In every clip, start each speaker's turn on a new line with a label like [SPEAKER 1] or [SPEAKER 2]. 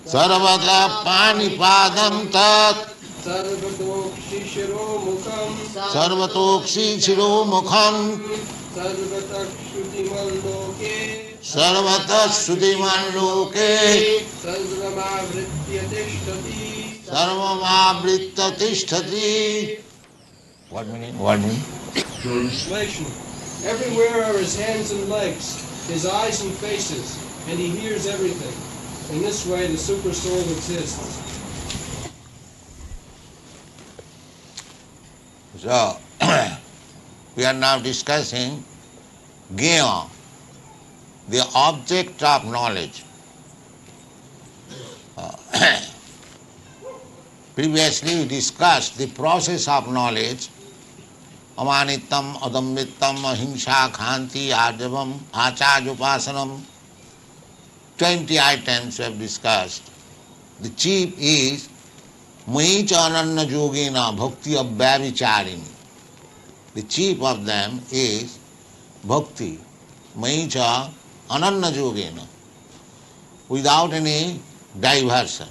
[SPEAKER 1] Sarvata panipadam tat
[SPEAKER 2] Sarvatokshi Shiromukam
[SPEAKER 1] Sarvatokshi Chiromukham
[SPEAKER 2] Sarvatakshrutiman Loke
[SPEAKER 1] Sarvata Sudhiman Loke
[SPEAKER 2] Sarvamavritya Tishtati.
[SPEAKER 1] Sarvamavritta Tishtati. What meaning? What meaning?
[SPEAKER 2] Translation. Everywhere are his hands and legs, his eyes and faces, and he hears everything. In this way, the super soul exists.
[SPEAKER 1] So, we are now discussing Gya, the object of knowledge. Previously we discussed the process of knowledge, amanitam, adamvitam, ahimsa, khanti, arjavam, achajupasanam. 20 items we have discussed. The chief is Mahi Ananya Yogena Bhakti Abhyavicharini. The chief of them is Bhakti, Mahi Ananya Yogena, without any diversion.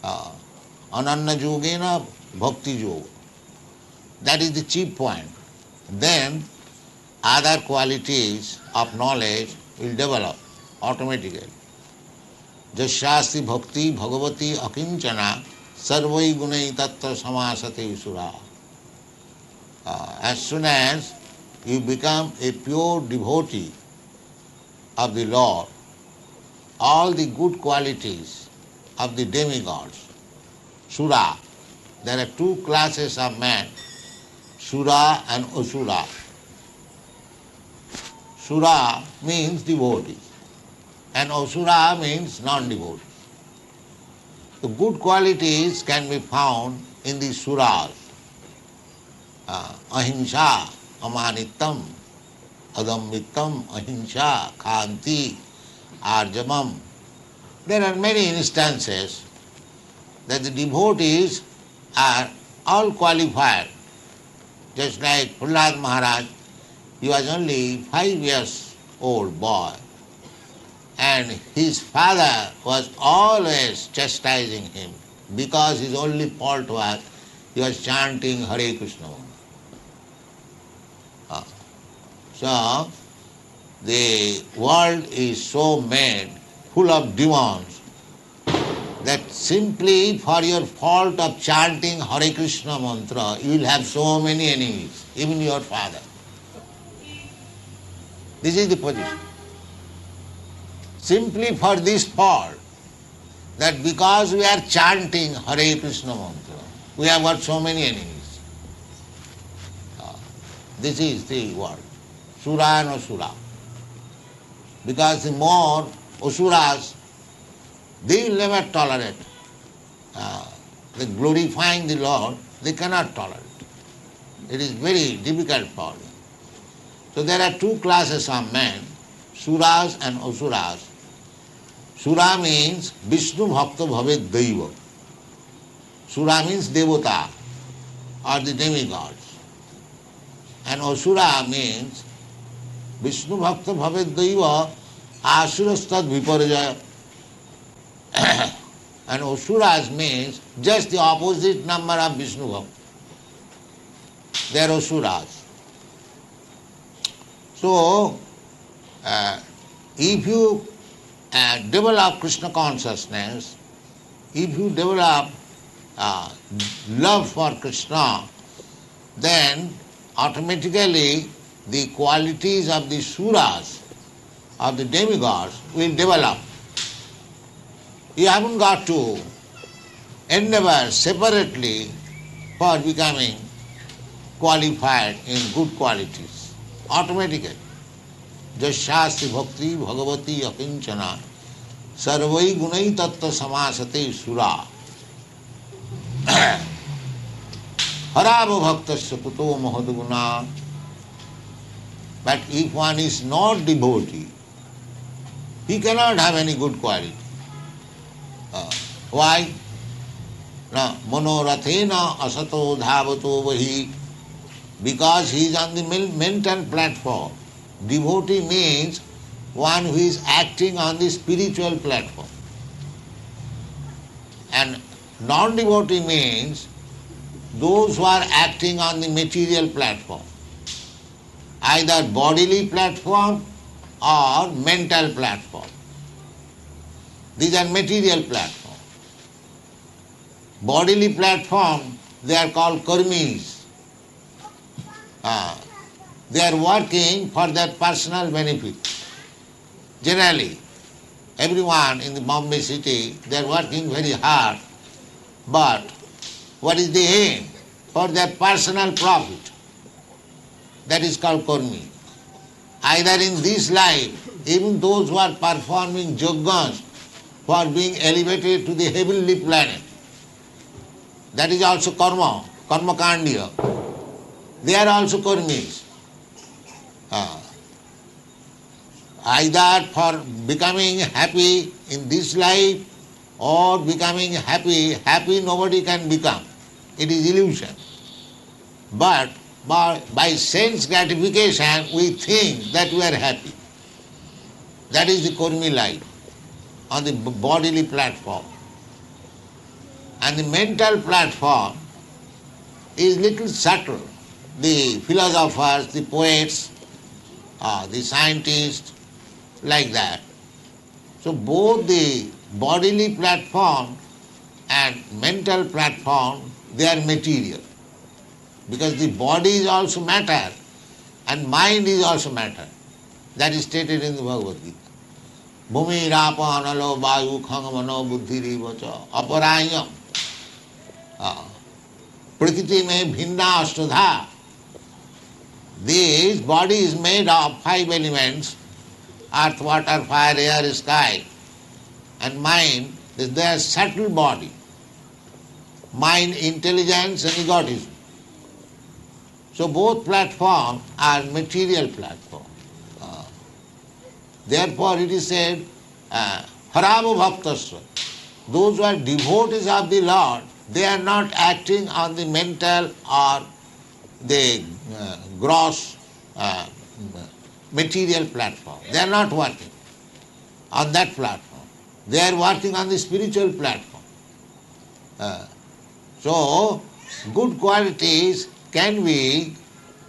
[SPEAKER 1] Ananya Yogena Bhakti Yoga. That is the chief point. Then other qualities of knowledge will develop automatically. Jasyasti bhakti bhagavati akinchana sarvai gunai tattva samasate sura. As soon as you become a pure devotee of the Lord, all the good qualities of the demigods, sura, there are two classes of men, sura and asura. Sura means devotee, and asura means non-devotee. The good qualities can be found in the suras. Ahimsa, amanitam, adamvitam, ahimsa, khanti, arjamam. There are many instances that the devotees are all qualified. Just like Prahlad Maharaj, he was only 5 years old boy, and his father was always chastising him because his only fault was he was chanting Hare Krishna. So, the world is so made, full of demons, that simply for your fault of chanting Hare Krishna mantra, you will have so many enemies, even your father. This is the position. Simply for this fault, that because we are chanting Hare Krishna mantra, we have got so many enemies. This is the word, Sura and Asura. Because the more Asuras, they will never tolerate the glorifying the Lord, they cannot tolerate. It is very difficult for them. So there are two classes of men, Suras and Asuras. Sura means Vishnu Bhakta Bhavet Daiva. Sura means Devata or the demigods. And Asura means Vishnu Bhakta Bhavet Daiva Asurastad Viparjaya. And Asuras means just the opposite number of Vishnu Bhakta. They are Asuras. So, if you develop Krishna consciousness, if you develop love for Krishna, then automatically the qualities of the Suras, of the demigods, will develop. You haven't got to endeavor separately for becoming qualified in good qualities. Automatically. Jasyasti bhakti bhagavati akinchana sarvai gunai tattva samasate sura. Harava bhaktasya kuto mahadguna. But if one is not devotee, he cannot have any good quality. Why? Na manorathena asato dhavato vahi. Because he is on the mental platform. Devotee means one who is acting on the spiritual platform. And non-devotee means those who are acting on the material platform, either bodily platform or mental platform. These are material platform. Bodily platform, they are called karmis. They are working for their personal benefit. Generally, everyone in the Bombay city, they are working very hard, but what is the aim? For their personal profit. That is called karmi. Either in this life, even those who are performing yajnas for being elevated to the heavenly planet, that is also karma, karma kandiya. They are also karmis. Either for becoming happy in this life or becoming happy nobody can become. It is illusion. But by sense gratification we think that we are happy. That is the karmi life on the bodily platform. And the mental platform is little subtle. The philosophers, the poets, the scientists, like that. So both the bodily platform and mental platform, they are material. Because the body is also matter and mind is also matter. That is stated in the Bhagwat Gita. Bhumi rapa analo vayu khangamano buddhi rivacha aparayam prakriti mein bhinna ashtadha. This body is made of 5 elements: earth, water, fire, air, sky. And mind is their subtle body. Mind, intelligence and egotism. So both platforms are material platform. Therefore it is said, haravo bhaktasva. Those who are devotees of the Lord, they are not acting on the mental or the gross material platform. They are not working on that platform. They are working on the spiritual platform. So, good qualities can be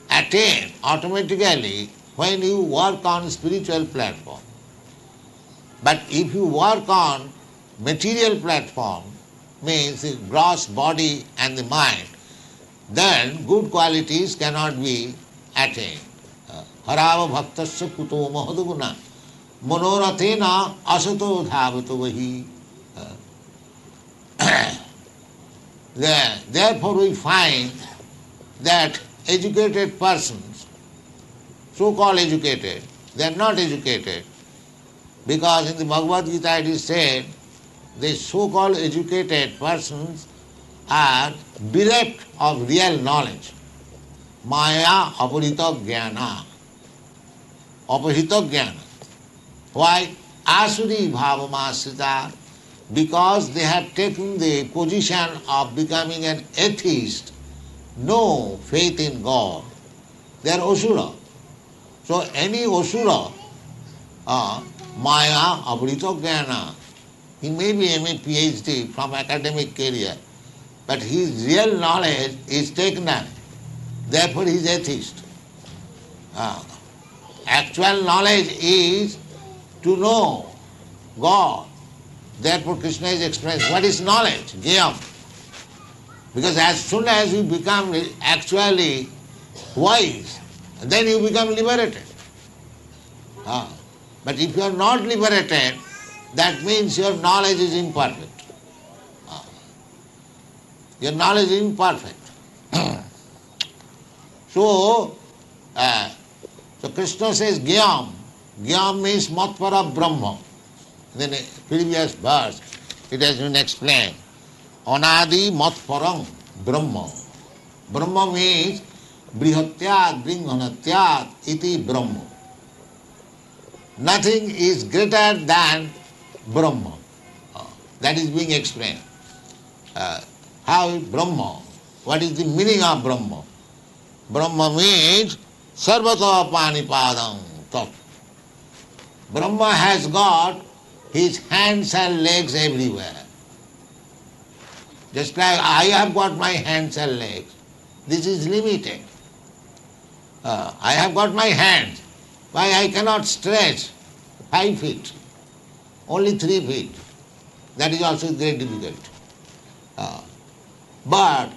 [SPEAKER 1] attained automatically when you work on spiritual platform. But if you work on material platform, means the gross body and the mind, then good qualities cannot be attained. Harava bhaktasya kuto mahadguna manorathena asato dhavato vahi. Therefore we find that educated persons, so-called educated, they are not educated, because in the Bhagwat Gita it is said, the so-called educated persons are bereft of real knowledge. Maya aparita jnana. Aparita jnana. Why? Asuri bhavamasrita. Because they have taken the position of becoming an atheist, no faith in God. They are asura. So any asura, maya aparita jnana, he may be MA PhD from academic career, but his real knowledge is taken away. Therefore he is atheist. Actual knowledge is to know God. Therefore Krishna is explained, what is knowledge? Jnayam. Because as soon as you become actually wise, then you become liberated. But if you are not liberated, that means your knowledge is imperfect. Your knowledge is imperfect. So Krishna says Gyam. Gyam means matpara Brahma. In the previous verse it has been explained. Anadi matparam Brahma. Brahma means brihatyat bringhanatyat iti Brahma. Nothing is greater than Brahma. That is being explained. How Brahma? What is the meaning of Brahma? Brahma means sarvata panipadam tat. Brahma has got his hands and legs everywhere. Just like I have got my hands and legs, this is limited. I have got my hands. Why I cannot stretch 5 feet, only 3 feet. That is also very difficult. But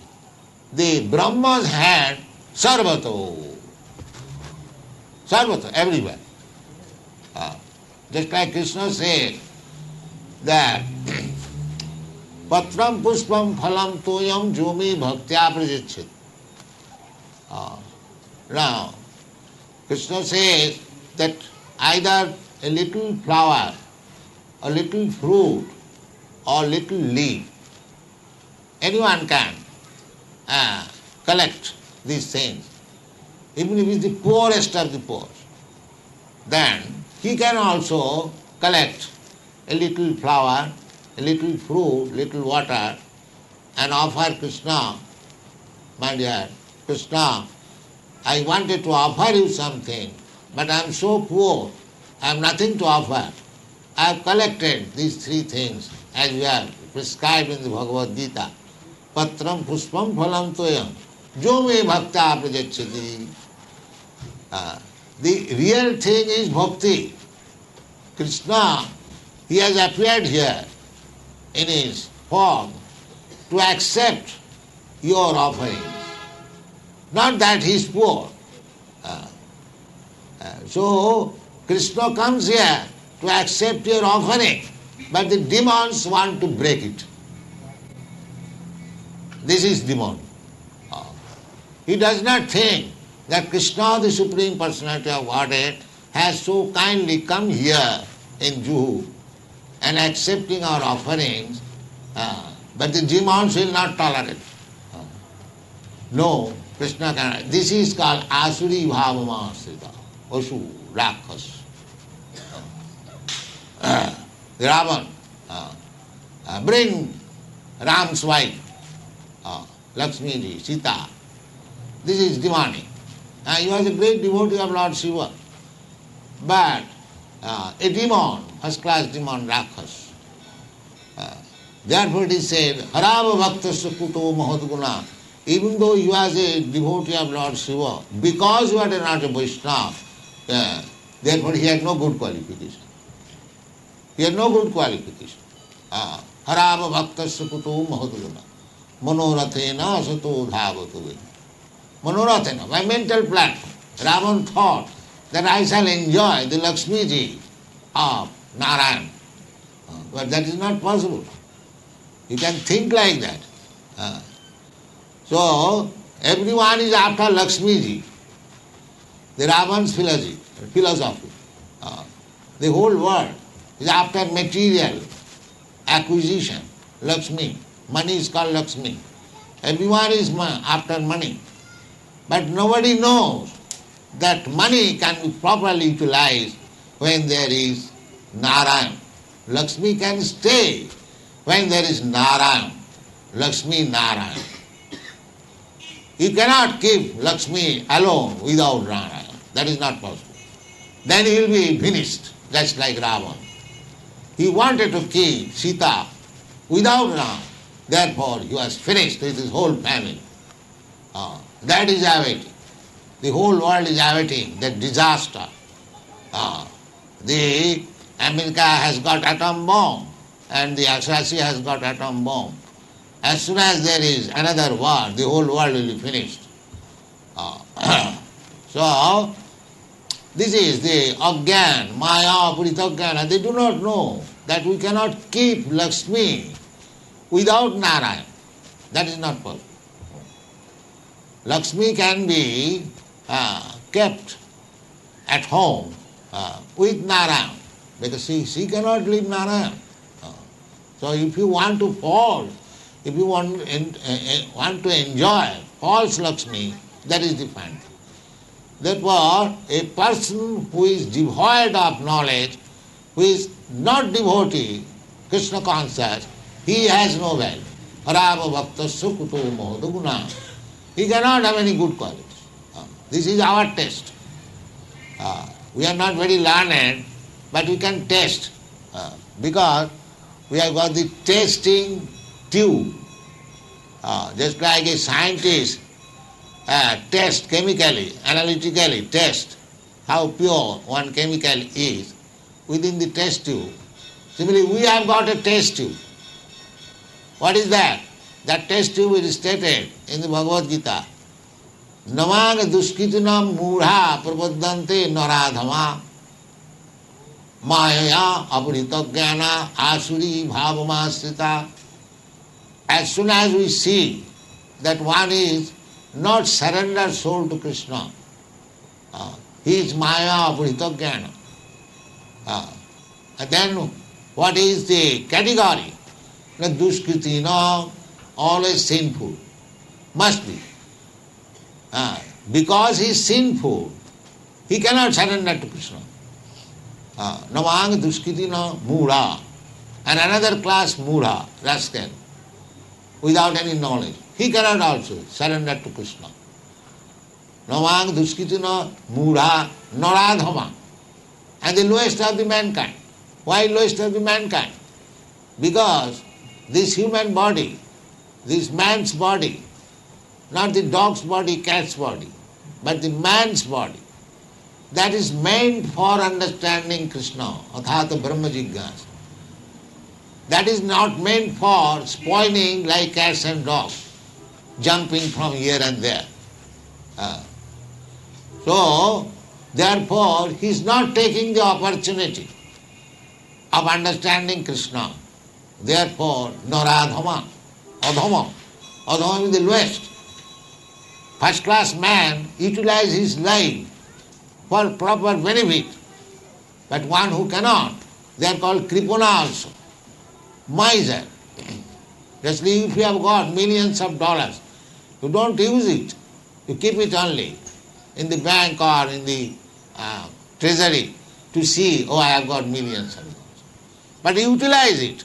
[SPEAKER 1] the Brahma's hand, sarvato, sarvato, everywhere. Just like Krishna said that patram puspam phalam toyam jumi bhaktya prajicchit. Now, Krishna says that either a little flower, a little fruit, or little leaf, anyone can collect these things, even if he is the poorest of the poor. Then he can also collect a little flower, a little fruit, little water, and offer Krishna. My dear Krishna, I wanted to offer you something, but I am so poor, I have nothing to offer. I have collected these 3 things as we are prescribed in the Bhagwat Geeta. Patram puspam phalam toyam jo me bhakta prajacchati. The real thing is bhakti. Krishna, he has appeared here in his form to accept your offerings. Not that he is poor. So Krishna comes here to accept your offering, but the demons want to break it. This is demon. He does not think that Krishna, the Supreme Personality of Godhead, has so kindly come here in Juhu and accepting our offerings, but the demons will not tolerate. No, Krishna cannot. This is called Asuri Bhavamasrita, Asu, Rakhas. Ravan, bring Ram's wife, Lakshmi ji, Sita. This is demanding. He was a great devotee of Lord Shiva. But a demon, first class demon, Rakhas. Therefore it is said, Harava Bhaktasya Kuto Mahadguna. Even though he was a devotee of Lord Shiva, because he was not a Vaishnava, therefore he had no good qualification. He had no good qualification. Harava Bhaktasya Kuto Mahadguna. Manorathena Sato Dhavatu. Manorathena, my mental platform. Ravan thought that I shall enjoy the Lakshmi ji of Narayan. But that is not possible. You can think like that. So, everyone is after Lakshmi ji. The Ravan's philosophy. The whole world is after material acquisition. Lakshmi. Money is called Lakshmi. Everyone is after money. But nobody knows that money can be properly utilized when there is Narayan. Lakshmi can stay when there is Narayan. Lakshmi Narayan. You cannot keep Lakshmi alone without Narayan. That is not possible. Then he will be finished, just like Ravan. He wanted to keep Sita without Ram. Therefore, he was finished with his whole family. That is awaiting. The whole world is awaiting that disaster. The America has got atom bomb and the Russia has got atom bomb. As soon as there is another war, the whole world will be finished. So, this is the Agyan, Maya, Puritagyan. They do not know that we cannot keep Lakshmi without Narayan. That is not possible. Lakshmi can be kept at home with Narayan, because she cannot leave Narayan. So if you want to fall, if you want to enjoy false Lakshmi, that is the point. Therefore, a person who is devoid of knowledge, who is not devotee, Krishna conscious, he has no value. Harava bhakta sukuto mohadaguna. He cannot have any good qualities. This is our test. We are not very learned, but we can test because we have got the testing tube. Just like a scientist test chemically, analytically test how pure one chemical is within the test tube. Similarly, we have got a test tube. What is that? That test tube is stated in the Bhagwat Gita. Namang duskitinam mudha prabodante naradhama maya apurita jnana asuri bhavamasrita. As soon as we see that one is not surrendered soul to Krishna, he is maya apurita jnana. And then what is the category? Na duskritina, always sinful. Must be. Because he is sinful, he cannot surrender to Krishna. Namang duskritina mudha. And another class mudha, rascal, without any knowledge. He cannot also surrender to Krishna. Namang duskritina mudha naradhama. And the lowest of the mankind. Why lowest of the mankind? Because this human body, this man's body, not the dog's body, cat's body, but the man's body, that is meant for understanding Krishna, athata brahma jigyasa. That is not meant for spoiling like cats and dogs, jumping from here and there. So, therefore, he is not taking the opportunity of understanding Krishna. Therefore, naradhama, adhama. Adhama is the lowest. First class man utilizes his life for proper benefit. But one who cannot, they are called kripana also. Miser. Just if you have got millions of dollars, you don't use it. You keep it only in the bank or in the treasury to see, oh, I have got millions of dollars. But utilize it.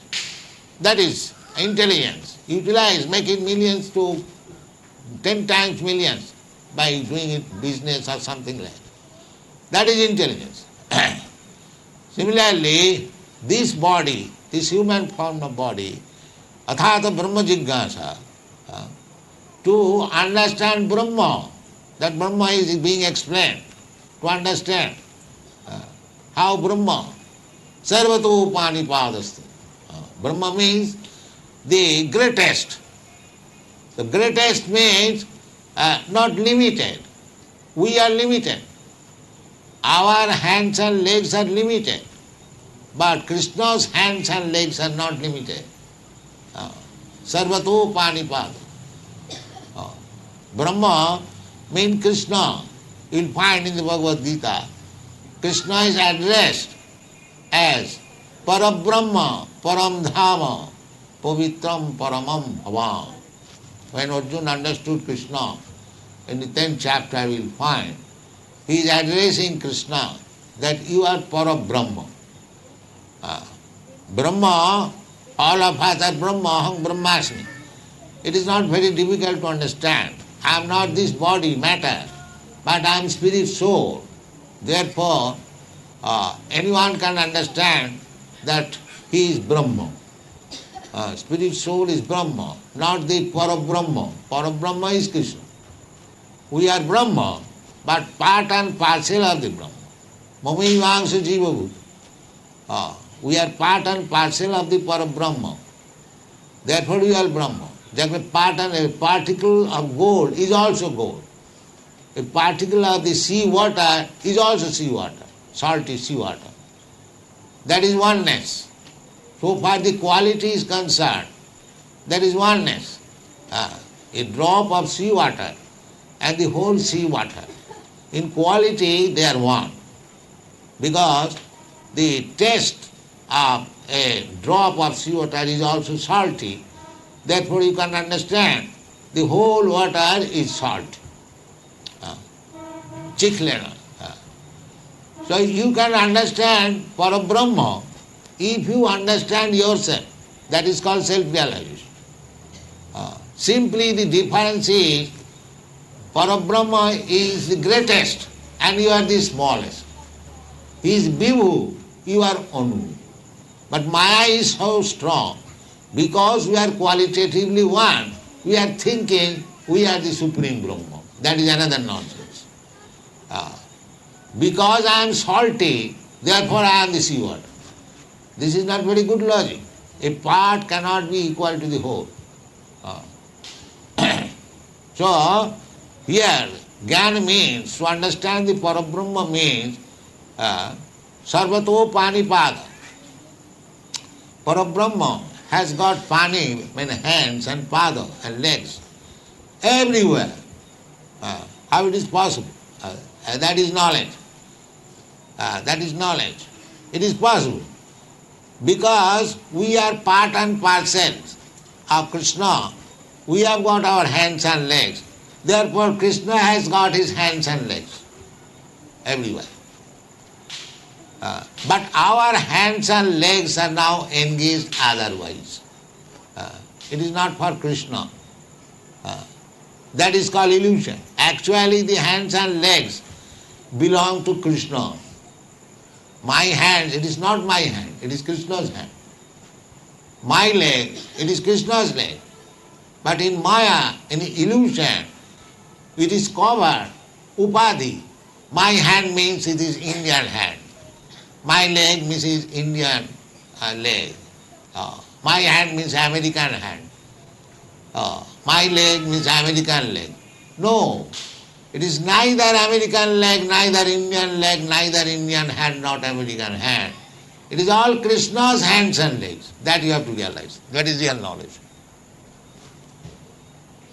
[SPEAKER 1] That is intelligence. Utilize, making millions to 10 times millions by doing it business or something like that. That is intelligence. Similarly, this body, this human form of body, athata brahma jigyasa, to understand Brahma, that Brahma is being explained, to understand how Brahma, sarvato panipadasti. Brahma means the greatest. The greatest means not limited. We are limited. Our hands and legs are limited. But Krishna's hands and legs are not limited. Sarvato panipada. Brahma means Krishna. You will find in the Bhagavad Gita, Krishna is addressed as Parabrahma, Paramdhama, Pavitram Paramam Bhavam. When Arjuna understood Krishna, in the 10th chapter we will find, he is addressing Krishna that you are Parabrahma. Brahma, all of us are Brahma, Aham Brahmasmi. It is not very difficult to understand. I am not this body, matter, but I am spirit, soul. Therefore, anyone can understand that he is Brahma. Spirit, soul is Brahma, not the Parabrahma. Parabrahma is Krishna. We are Brahma, but part and parcel of the Brahma. Mamaivangsha jiva bhuta. We are part and parcel of the Parabrahma. Therefore we are Brahma. Just a part and a particle of gold is also gold. A particle of the sea water is also sea water, salty sea water. That is oneness. So far the quality is concerned, that is oneness. A drop of sea water and the whole sea water. In quality they are one. Because the taste of a drop of sea water is also salty. Therefore you can understand the whole water is salt. Chikhlena. So you can understand Parabrahma if you understand yourself. That is called self-realization. Simply the difference is Parabrahma is the greatest and you are the smallest. He is Vibhu, you are Anu. But Maya is so strong. Because we are qualitatively one, we are thinking we are the Supreme Brahma. That is another nonsense. Because I am salty, therefore I am the seawater. This is not very good logic. A part cannot be equal to the whole. So, here, Jnana means, to understand the Parabrahma means, Sarvato Panipada. Parabrahma has got pani, means hands and pada and legs, everywhere. How it is possible? That is knowledge. That is knowledge. It is possible. Because we are part and parcel of Krishna, we have got our hands and legs. Therefore, Krishna has got his hands and legs everywhere. But our hands and legs are now engaged otherwise. It is not for Krishna. That is called illusion. Actually, the hands and legs belong to Krishna. My hand, it is not my hand, it is Krishna's hand. My leg, it is Krishna's leg. But in Maya, in illusion, it is covered, upadhi. My hand means it is Indian hand. My leg means it is Indian leg. My hand means American hand. My leg means American leg. No, it is neither American leg, neither Indian leg, neither Indian hand, not American hand. It is all Krishna's hands and legs. That you have to realize. That is real knowledge.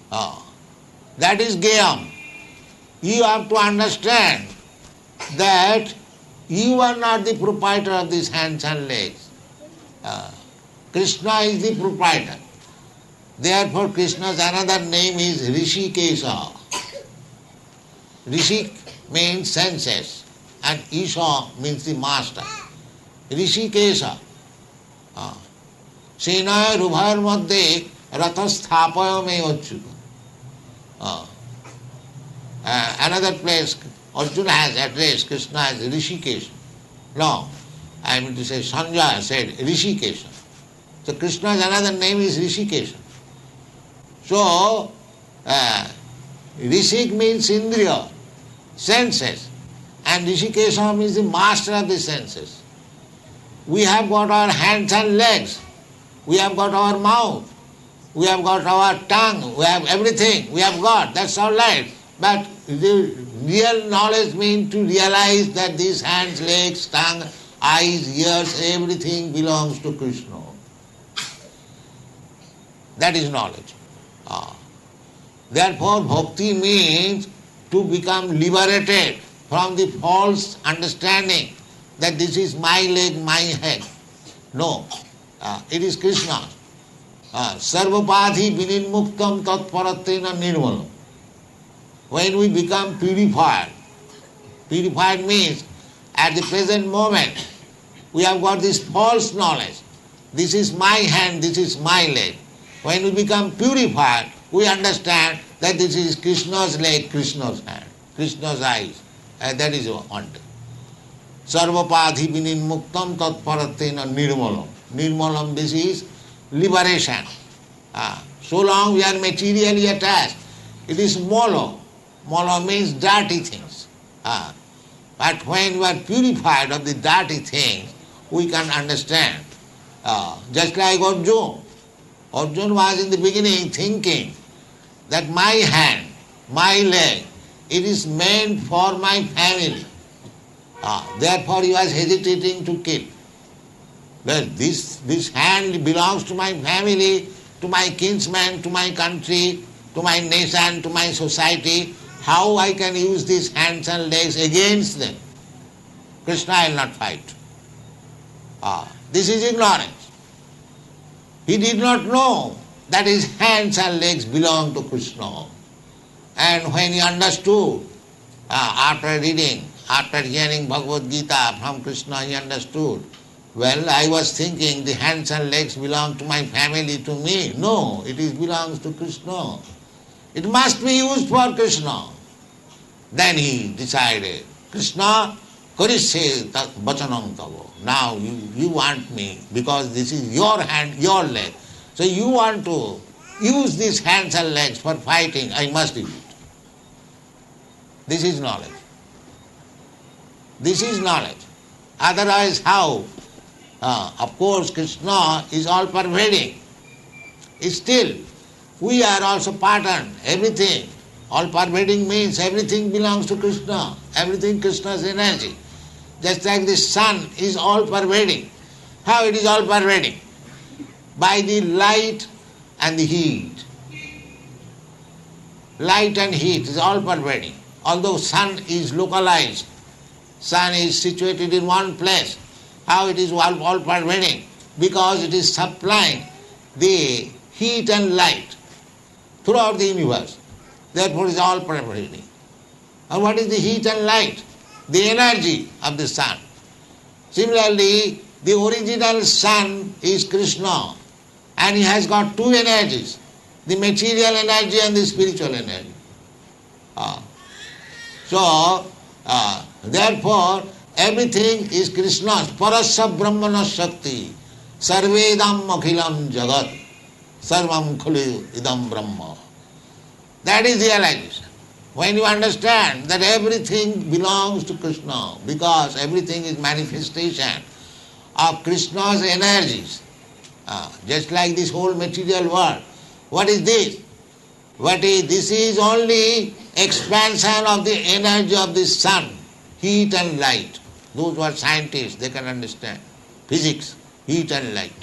[SPEAKER 1] That is Gayam. You have to understand that you are not the proprietor of these hands and legs. Krishna is the proprietor. Therefore, Krishna's another name is Rishikesha. Rishik means senses and Isha means the master. Rishikesha. Senaya rubhayar madhye rathasthapaya me achyuta. Another place, Arjuna has addressed Krishna as Rishikesha. No, I mean to say Sanjaya said Rishikesha. So Krishna's another name is Rishikesha. So, Rishik means Indriya, senses, and Rishikesha means the master of the senses. We have got our hands and legs, we have got our mouth, we have got our tongue, we have everything, we have got, that's all right. But the real knowledge means to realize that these hands, legs, tongue, eyes, ears, everything belongs to Krishna. That is knowledge. Therefore, bhakti means to become liberated from the false understanding that this is my leg, my head. No, it is Krishna. Sarvapadhi vininmuktam tatparatena nirmalam. When we become purified, purified means at the present moment we have got this false knowledge. This is my hand, this is my leg. When we become purified, we understand that this is Krishna's leg, Krishna's hand, Krishna's eyes. And that is one. Sarvapadhi vininmuktam tatparatena nirmalam. Nirmalam, this is liberation. So long we are materially attached. It is molo. Molo means dirty things. But when you are purified of the dirty things, we can understand. Just like Arjuna. Arjuna was in the beginning thinking that my hand, my leg, it is meant for my family. Therefore he was hesitating to kill. Well, this hand belongs to my family, to my kinsmen, to my country, to my nation, to my society. How I can use these hands and legs against them? Krishna will not fight. This is ignorance. He did not know that his hands and legs belong to Krishna. And when he understood, after reading, after hearing Bhagwat Geeta from Krishna, he understood, well, I was thinking the hands and legs belong to my family, to me. No, it belongs to Krishna. It must be used for Krishna. Then he decided, Krishna, karishe vachanam tavo. Now you want me, because this is your hand, your leg. So you want to use these hands and legs for fighting, I must do it. This is knowledge. This is knowledge. Otherwise how? Of course Krishna is all pervading. Still, we are also patterned, everything. All pervading means everything belongs to Krishna, everything Krishna's energy. Just like the sun is all pervading. How it is all pervading? By the light and the heat. Light and heat is all pervading. Although sun is localized, sun is situated in one place. How it is all pervading? Because it is supplying the heat and light throughout the universe. Therefore it is all pervading. And what is the heat and light? The energy of the sun. Similarly, the original sun is Krishna, and he has got two energies, the material energy and the spiritual energy. Therefore, everything is Krishna's. Parasya Brahmana Shakti, Sarvedam Akhilam Jagat, Sarvam Khulu Idam Brahma. That is realization. When you understand that everything belongs to Krishna, because everything is manifestation of Krishna's energies, just like this whole material world. What is this? This is only expansion of the energy of the sun, heat and light. Those who are scientists, they can understand. Physics, heat and light.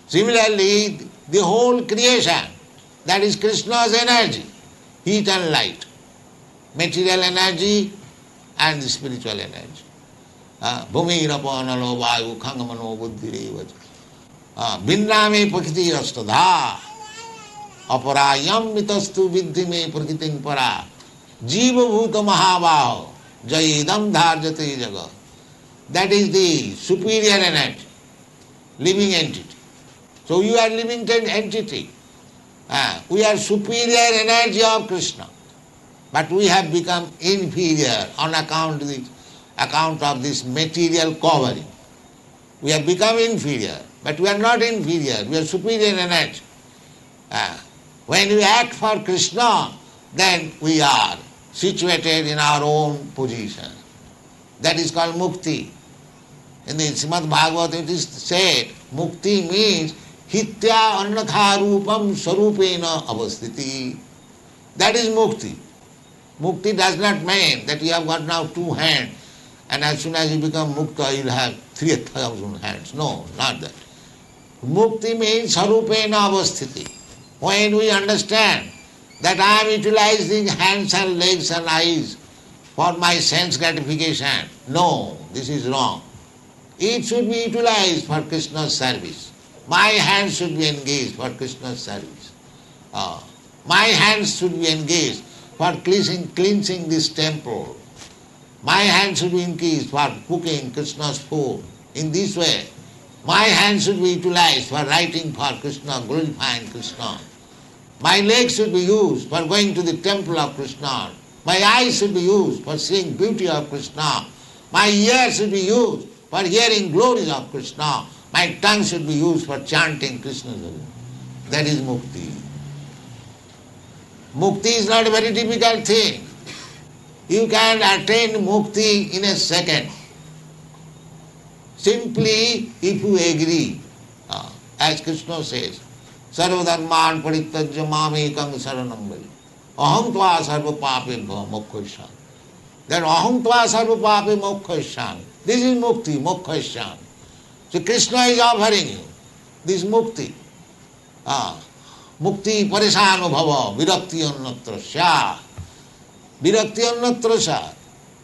[SPEAKER 1] Similarly, the whole creation, that is Krishna's energy, heat and light. Material energy and the spiritual energy. Bhumi rapanalo vayu khangamano buddhirevaja. Vinname prakriti rastadha. Aparayam mitastu viddhime prakriting para. Jiva bhuta mahabaho. Jayidam dharjate jaga. That is the superior energy, living entity. So you are living entity. We are superior energy of Krishna. But we have become inferior on account of this material covering. We have become inferior, but we are not inferior, we are superior energy. When we act for Krishna, then we are situated in our own position. That is called mukti. In the Srimad Bhagwat it is said, mukti means hitya annatha rupam sarupena avasthiti. That is mukti. Mukti does not mean that you have got now two hands and as soon as you become mukta you will have 3,000 hands. No, not that. Mukti means sarupena avasthiti. When we understand that I am utilizing hands and legs and eyes for my sense gratification, no, this is wrong. It should be utilized for Krishna's service. My hands should be engaged for Krishna's service. My hands should be engaged for cleansing this temple. My hands should be engaged for cooking Krishna's food. In this way, my hands should be utilized for writing for Krishna, glorifying Krishna. My legs should be used for going to the temple of Krishna. My eyes should be used for seeing beauty of Krishna. My ears should be used for hearing glories of Krishna. My tongue should be used for chanting Krishna's name. That is mukti. Mukti is not a very difficult thing. You can attain mukti in a second. Simply if you agree, as Krishna says, Sarvadharman parittajya mamekam saranam bhaj. Aham tva sarva papebhyo mokkhasyan. That aham tva sarva pape mokkhasyan. This is mukti, mokkhasyan. So Krishna is offering you this mukti. Mukti parisano bhava virakti annatra sya. Virakti annatra sya.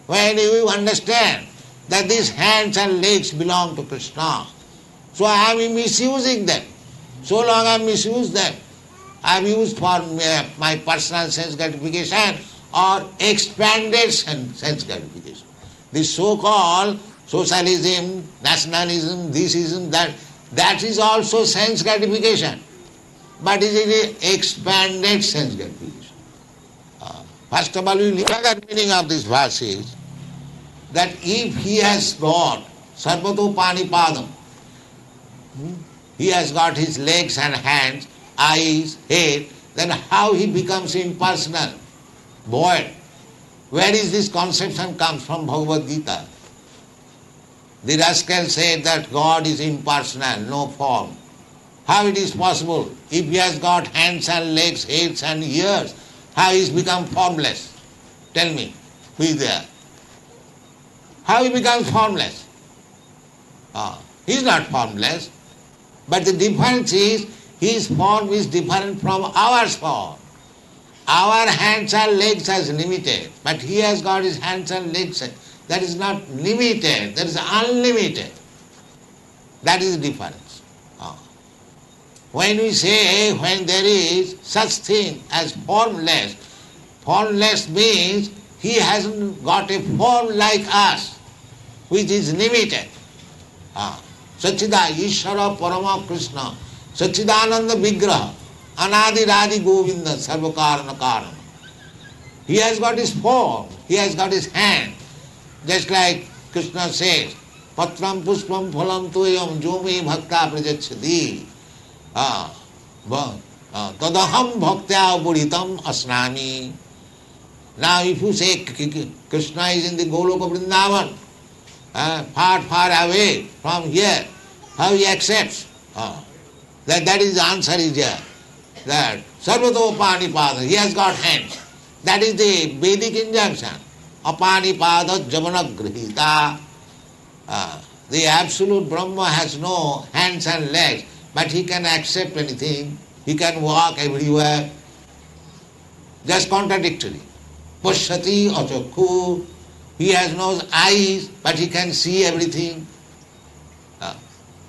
[SPEAKER 1] When you understand that these hands and legs belong to Krishna, so I am misusing them. So long I misuse them. I am used for my personal sense gratification or expanded sense gratification. This so-called socialism, nationalism, thisism, that is also sense gratification. But it is an expanded sense gratification. First of all, we look at the meaning of this verse is that if he has got sarvato pani padam, he has got his legs and hands eyes, head, then how he becomes impersonal, void? Where is this conception comes from? Bhagwat Gita. The rascal said that God is impersonal, no form. How it is possible? If he has got hands and legs, heads and ears, how he has become formless? Tell me, who is there? How he becomes formless? He is not formless, but the difference is his form is different from our form. Our hands and legs are limited, but he has got his hands and legs. That is not limited, that is unlimited. That is the difference. When we say, when there is such thing as formless, formless means he hasn't got a form like us, which is limited. Sachida Ishvara Parama Krishna, Sachidananda Vigraha, Anadi Radi Govinda Sarvakarana Karana. He has got his form, he has got his hand. Just like Krishna says, Patram Puspam Phalam Tuyam Jomi Bhakta Prajachadi. Tadaham Bhaktya Puritam Asnami. Now if you say Krishna is in the Goloka Vrindavan, far, far away from here, how he accepts? That is the answer is here. That Sarvato Panipada, he has got hands. That is the Vedic injunction. Apanipada Javana Grihita. The absolute Brahma has no hands and legs, but he can accept anything. He can walk everywhere. Just contradictory. Pashyati achakhu. He has no eyes, but he can see everything.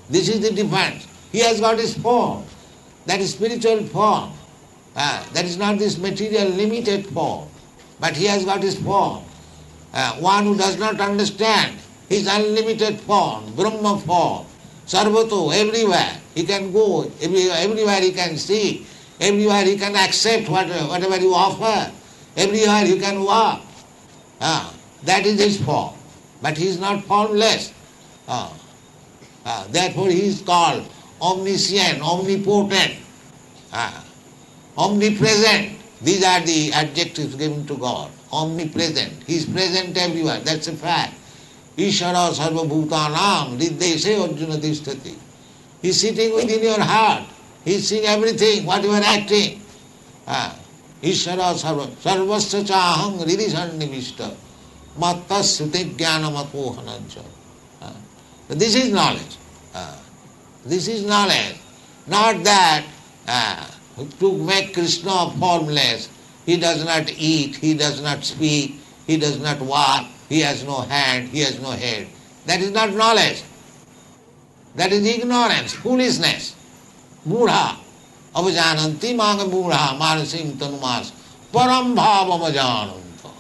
[SPEAKER 1] This is the difference. He has got his form. That is spiritual form. That is not this material limited form. But he has got his form. One who does not understand his unlimited form, Brahma form, Sarvato, everywhere. He can go, everywhere he can see, everywhere he can accept whatever you offer, everywhere he can walk. That is his form. But he is not formless. Therefore he is called omniscient, omnipotent, omnipresent. These are the adjectives given to God. Omnipresent. He is present everywhere. That's a fact. Ishvara sarva bhutanam riddese arjuna tishtati. He is sitting within your heart. He is seeing everything, what you are acting. Ishvara sarvasya chaham riddhisan nivishta mattas sute jnanam atmohanancha. This is knowledge. This is knowledge. Not that to make Krishna formless. He does not eat, he does not speak, he does not walk, he has no hand, he has no head. That is not knowledge. That is ignorance, foolishness. Mudha. Avajananti manga mudha manasim tanumas param bhavam ajananta.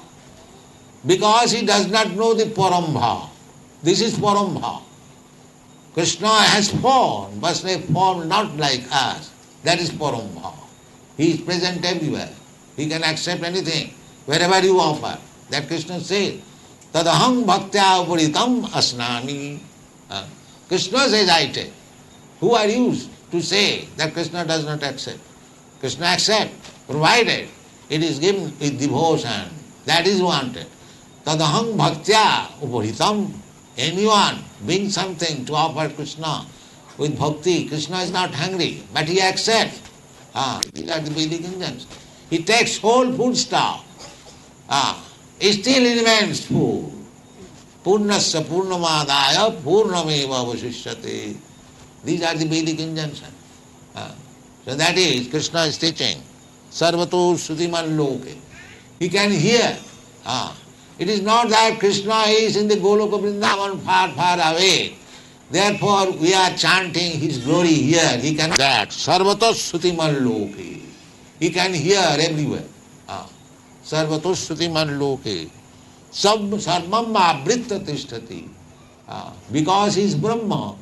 [SPEAKER 1] Because he does not know the param bhav. This is param bhav. Krishna has form, but a form not like us. That is param bhav. He is present everywhere. He can accept anything, wherever you offer. That Krishna says, Tadaham bhaktya puritam asnami. Krishna says, I take. Who are you to say that Krishna does not accept? Krishna accepts, provided it is given with devotion. That is wanted. Tadaham bhaktya upuritam. Anyone brings something to offer Krishna with bhakti. Krishna is not hungry, but he accepts. These are the Vedic injunctions. He takes whole food stuff. It still remains full. Purnasya purnamadaya purnameva vasishyate. These are the Vedic injunctions. So that is, Krishna is teaching. Sarvato sutiman loke. He can hear. It is not that Krishna is in the Goloka Vrindavan far, far away. Therefore we are chanting his glory here. He can that. Sarvato sutiman loke. He can hear everywhere. Sarvato sutiman loke. Sarvam abritta tishtati. Because he is Brahma,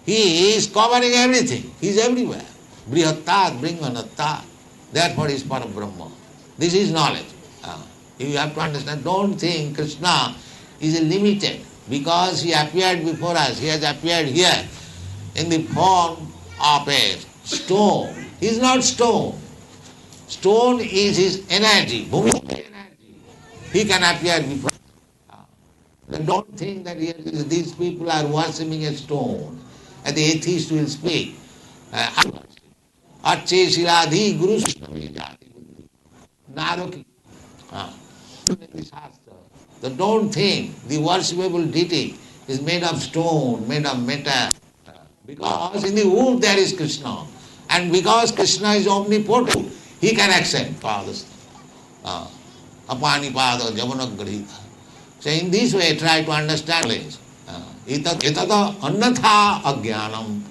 [SPEAKER 1] he is covering everything. He is everywhere. Brihattat, Bringanattat. Therefore he is Para Brahma. This is knowledge. You have to understand. Don't think Krishna is limited because he appeared before us. He has appeared here in the form of a stone. He is not stone. Stone is his energy, Bhumi energy. He can appear before. Then don't think that these people are worshipping a stone. And the atheist will speak. Acche Shiladhi Guru Naraki. So don't think the worshipable deity is made of stone, made of metal. Because in the wood there is Krishna. And because Krishna is omnipotent, he can accept all this. Apanipada Javanagradhita. So in this way try to understand this. Itada annatha ajnanam.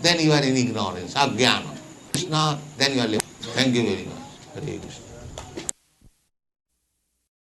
[SPEAKER 1] Then you are in ignorance. Ajnanam. Krishna, then you are living. Thank you very much. Hare Krishna.